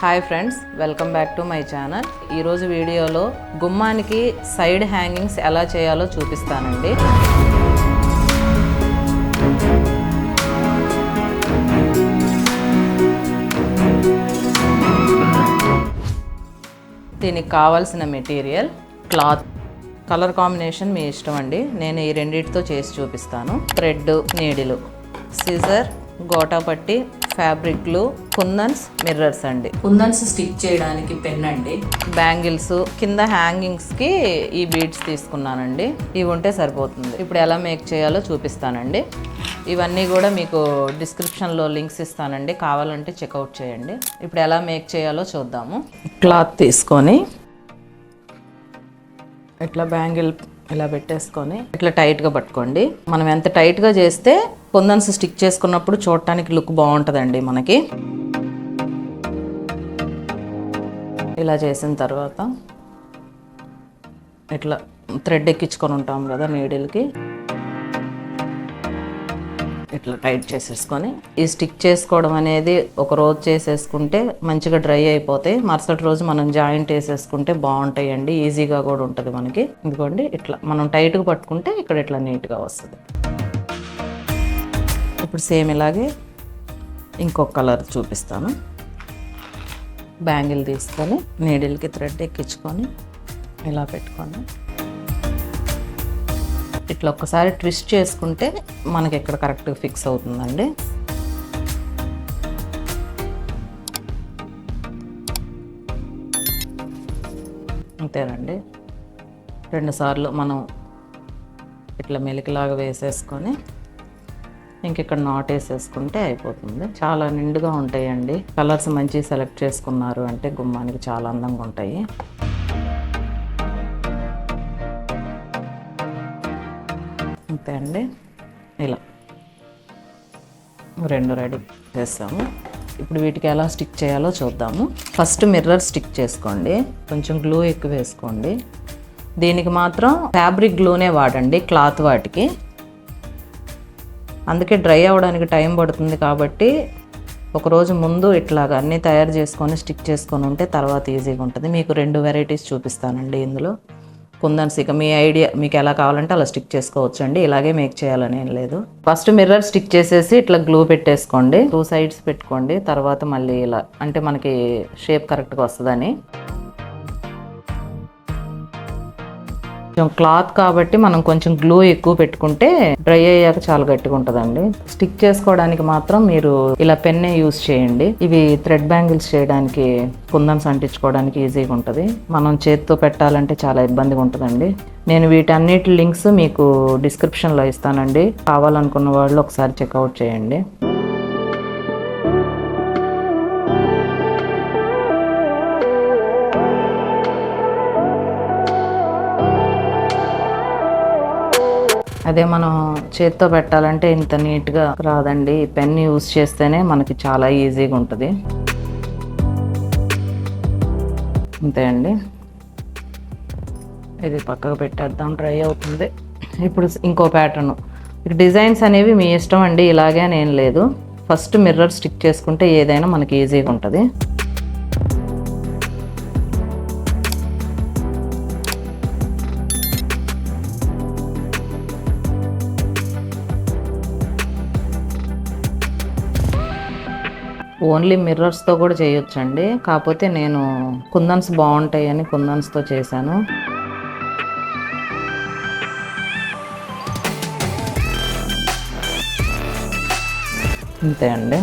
Hi friends, welcome back to my channel. ఈరోజు వీడియోలో గుమ్మానికి సైడ్ హ్యాంగింగ్స్ ఎలా చేయాలో చూపిస్తానండి. దీనికి కావాల్సిన మెటీరియల్ క్లాత్, కలర్ కాంబినేషన్ మీ ఇష్టం అండి. నేను ఈ రెండింటితో చేసి చూపిస్తాను. థ్రెడ్, నీడిలు, సిజర్, గోటా పట్టి, ఫ్యాబ్రిక్ గ్లూ, కుందన్స్, మిర్రర్స్ అండి. కుందన్స్ స్టిక్ చేయడానికి పెన్ అండి. బ్యాంగిల్స్, కింద హ్యాంగింగ్స్కి ఈ బీడ్స్ తీసుకున్నానండి. ఇవి ఉంటే సరిపోతుంది. ఇప్పుడు ఎలా మేక్ చేయాలో చూపిస్తానండి. ఇవన్నీ కూడా మీకు డిస్క్రిప్షన్లో లింక్స్ ఇస్తానండి, కావాలంటే చెక్అవుట్ చేయండి. ఇప్పుడు ఎలా మేక్ చేయాలో చూద్దాము. క్లాత్ తీసుకొని ఇట్లా బ్యాంగిల్ ఇలా పెట్టేసుకొని ఇట్లా టైట్గా పట్టుకోండి. మనం ఎంత టైట్గా చేస్తే కుందన్స్ స్టిక్ చేసుకున్నప్పుడు చూడటానికి లుక్ బాగుంటుందండి మనకి. ఇలా చేసిన తర్వాత ఇట్లా థ్రెడ్ ఎక్కించుకొని ఉంటాం కదా నీడిల్కి, ఇట్లా టైట్ చేసేసుకొని ఈ స్టిక్ చేసుకోవడం అనేది ఒక రోజు చేసేసుకుంటే మంచిగా డ్రై అయిపోతాయి. మరుసటి రోజు మనం జాయింట్ వేసేసుకుంటే బాగుంటాయండి, ఈజీగా కూడా ఉంటుంది మనకి. ఇదిగోండి ఇట్లా మనం టైట్గా పట్టుకుంటే ఇక్కడ ఇట్లా నీట్గా వస్తుంది. ఇప్పుడు సేమ్ ఇలాగే ఇంకొక కలర్ చూపిస్తాను. బ్యాంగిల్ తీసుకొని నీడిల్కి థ్రెడ్ ఎక్కించుకొని ఇలా పెట్టుకొని ఇట్లా ఒక్కసారి ట్విస్ట్ చేసుకుంటే మనకి ఇక్కడ కరెక్ట్గా ఫిక్స్ అవుతుందండి. అంతేనండి. 2 సార్లు మనం ఇట్లా మెలికలాగా వేసేసుకొని ఇంక ఇక్కడ నాట్ వేసేసుకుంటే అయిపోతుంది. చాలా నిండుగా ఉంటాయండి. కలర్స్ మంచి సెలెక్ట్ చేసుకున్నారు అంటే గుమ్మానికి చాలా అందంగా ఉంటాయి. అంతే అండి. ఇలా 2 రెడీ చేస్తాము. ఇప్పుడు వీటికి ఎలా స్టిక్ చేయాలో చూద్దాము. ఫస్ట్ మిర్రర్ స్టిక్ చేసుకోండి. కొంచెం గ్లూ ఎక్కువ వేసుకోండి. దీనికి మాత్రం ఫ్యాబ్రిక్ గ్లూనే వాడండి, క్లాత్ వాటికి. అందుకే డ్రై అవ్వడానికి టైం పడుతుంది కాబట్టి ఒకరోజు ముందు ఇట్లాగా అన్నీ తయారు చేసుకొని స్టిక్ చేసుకొని ఉంటే తర్వాత ఈజీగా ఉంటుంది. మీకు 2 వెరైటీస్ చూపిస్తానండి ఇందులో. కుందన్స్ ఇక మీ ఐడియా, మీకు ఎలా కావాలంటే అలా స్టిక్ చేసుకోవచ్చు అండి. ఇలాగే మేక్ చేయాలని ఏం లేదు. ఫస్ట్ మిర్రర్ స్టిక్ చేసేసి ఇట్లా గ్లూ పెట్టేసుకోండి. 2 సైడ్స్ పెట్టుకోండి. తర్వాత మళ్ళీ ఇలా అంటే మనకి షేప్ కరెక్ట్గా వస్తుందని. కొంచెం క్లాత్ కాబట్టి మనం కొంచెం గ్లూ ఎక్కువ పెట్టుకుంటే డ్రై అయ్యాక చాలా గట్టిగా ఉంటుందండి. స్టిక్ చేసుకోవడానికి మాత్రం మీరు ఇలా పెన్నే యూజ్ చేయండి. ఇవి థ్రెడ్ బ్యాంగిల్స్ చేయడానికి, కుందన్స్ అంటించుకోవడానికి ఈజీగా ఉంటుంది. మనం చేతితో పెట్టాలంటే చాలా ఇబ్బందిగా ఉంటుందండి. నేను వీటన్నిటి లింక్స్ మీకు డిస్క్రిప్షన్లో ఇస్తానండి. కావాలనుకున్న వాళ్ళు ఒకసారి చెక్అవుట్ చేయండి. అదే మనం చేత్తో పెట్టాలంటే ఇంత నీట్గా రాదండి. పెన్ యూజ్ చేస్తేనే మనకి చాలా ఈజీగా ఉంటుంది. అంతే అండి. ఇది పక్కకు పెట్టేద్దాం, డ్రై అవుతుంది. ఇప్పుడు ఇంకో ప్యాటర్న్. డిజైన్స్ అనేవి మీ ఇష్టం అండి, ఇలాగే అని ఏం లేదు. ఫస్ట్ మిర్రర్ స్టిక్ చేసుకుంటే ఏదైనా మనకి ఈజీగా ఉంటుంది. ఓన్లీ మిర్రర్స్తో కూడా చేయొచ్చండి. కాకపోతే నేను కుందన్స్ బాగుంటాయని కుందన్స్తో చేశాను. అంతే అండి.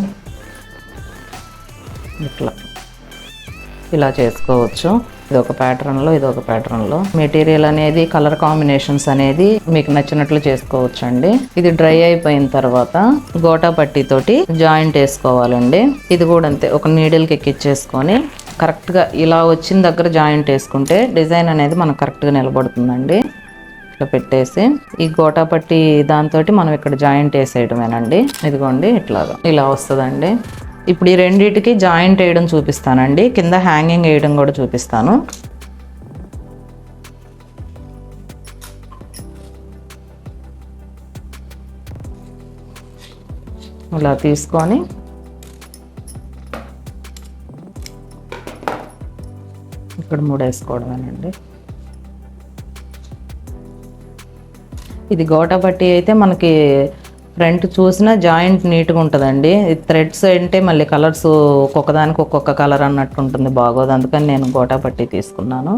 ఇలా చేసుకోవచ్చు. ఇదొక ప్యాటర్న్లో, ఇదొక ప్యాటర్న్లో. మెటీరియల్ అనేది, కలర్ కాంబినేషన్స్ అనేది మీకు నచ్చినట్లు చేసుకోవచ్చు అండి. ఇది డ్రై అయిపోయిన తర్వాత గోటా పట్టీతోటి జాయింట్ వేసుకోవాలండి. ఇది కూడా అంతే, ఒక నీడిల్కి ఎక్కిచ్చేసుకొని కరెక్ట్గా ఇలా వచ్చిన దగ్గర జాయింట్ వేసుకుంటే డిజైన్ అనేది మనకు కరెక్ట్గా నిలబడుతుందండి. ఇట్లా పెట్టేసి ఈ గోటా పట్టి దాంతో మనం ఇక్కడ జాయింట్ వేసేయడమేనండి. ఇదిగోండి ఇట్లాగా ఇలా వస్తుందండి. ఇప్పుడు ఈ రెండింటికి జాయింట్ వేయడం చూపిస్తానండి. కింద హ్యాంగింగ్ వేయడం కూడా చూపిస్తాను. ఇలా తీసుకొని ఇక్కడ 3 వేసుకోవడమేనండి. ఇది గోటా పట్టీ అయితే మనకి ఫ్రంట్ చూసినా జాయింట్ నీట్గా ఉంటుందండి. థ్రెడ్స్ అంటే మళ్ళీ కలర్స్ ఒక్కొక్కదానికి ఒక్కొక్క కలర్ అన్నట్టు ఉంటుంది, బాగోదు. అందుకని నేను గోటా పట్టీ తీసుకున్నాను.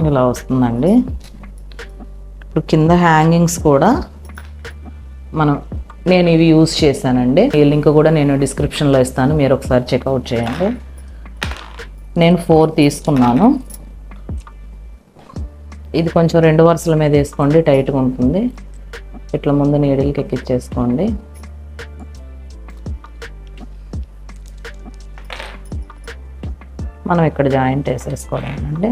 ఇలా వస్తుందండి. ఇప్పుడు కింద హ్యాంగింగ్స్ కూడా నేను ఇవి యూజ్ చేశానండి. ఈ లింక్ కూడా నేను డిస్క్రిప్షన్లో ఇస్తాను, మీరు ఒకసారి చెక్అవుట్ చేయండి. నేను 4 తీసుకున్నాను. ఇది కొంచెం 2 వరుసల మీద వేసుకోండి, టైట్గా ఉంటుంది. ఇట్లా ముందు నీడిల్కి ఎక్కిచ్చేసుకోండి. మనం ఇక్కడ జాయింట్ వేసేసుకోవడమేనండి.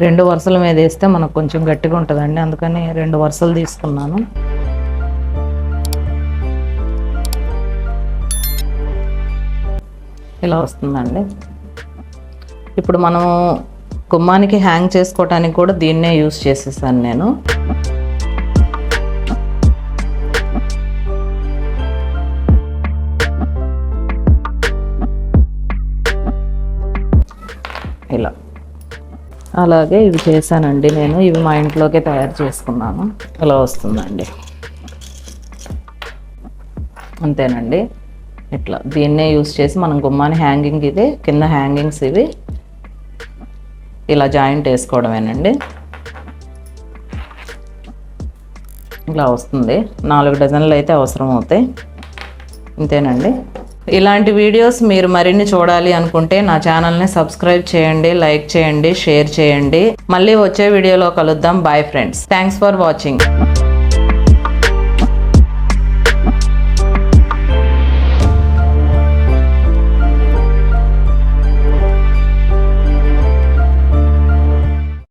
రెండు వరుసల మీద వేస్తే మనకు కొంచెం గట్టిగా ఉంటుందండి, అందుకని 2 వరుసలు తీసుకున్నాను. ఇలా వస్తుందండి. ఇప్పుడు మనం గుమ్మానికి హ్యాంగ్ చేసుకోవటానికి కూడా దీన్నే యూజ్ చేసేసాను నేను. ఇలా అలాగే ఇవి చేశానండి నేను. ఇవి మా ఇంట్లోకే తయారు చేసుకున్నాను. ఇలా వస్తుందండి. అంతేనండి. ఇట్లా దీన్నే యూజ్ చేసి మనం గుమ్మాని హ్యాంగింగ్, ఇది కింద హ్యాంగింగ్స్ ఇవి ఇలా జాయింట్ వేసుకోవడమేనండి. ఇలా వస్తుంది. 4 డజన్లు అయితే అవసరం అవుతాయి. ఇంతేనండి. ఇలాంటి వీడియోస్ మీరు మరిన్ని చూడాలి అనుకుంటే నా ఛానల్ని సబ్స్క్రైబ్ చేయండి, లైక్ చేయండి, షేర్ చేయండి. మళ్ళీ వచ్చే వీడియోలో కలుద్దాం. Bye friends. Thanks for watching.